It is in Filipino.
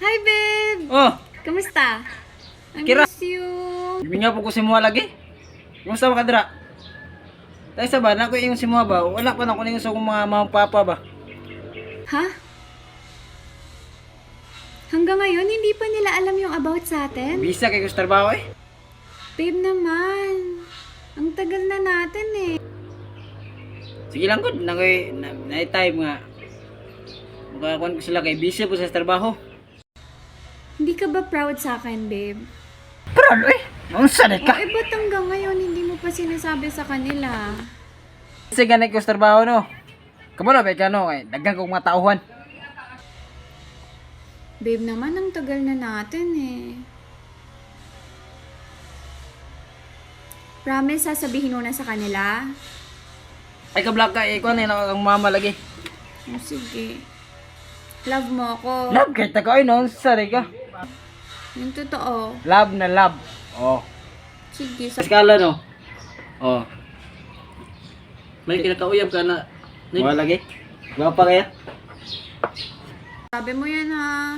Hi, babe! Oh, Kamusta? I Kira. miss you. binga po ko si Mua lagi. Kumusta ba kadra? Tayo sa ba, na ko yung si Mua ba? Wala pa na ko yung sa mga papa ba? Ha? Hanggang ngayon, hindi pa nila alam yung about sa atin? Bisa kay Gus trabaho eh. Babe naman. Ang tagal na natin eh. Sige lang good, na time nga. Makakuan ko sila kay busy po sa trabaho. Hindi ka ba proud sa akin, babe? Proud eh. Unsa na O eh, ba't hanggang ngayon hindi mo pa sinasabi sa kanila? Kasi ganit ko sa trabaho no. Kabalo ba kano eh, daghan kong mga tauhan. Babe naman, ang tagal na natin eh. Promise, sasabihin mo na sa kanila? Ay ka-black ka eh, kuan eh, ang mama lagi. O sige. Love mo ako. Love kay ta ko ay no, unsa ka? Yung totoo. Love na love. Oh. Sige, Sa skala no. Oh. May kinakauyab ka na. Wala lagi. Gwa pa kaya? sabi mo yan ha.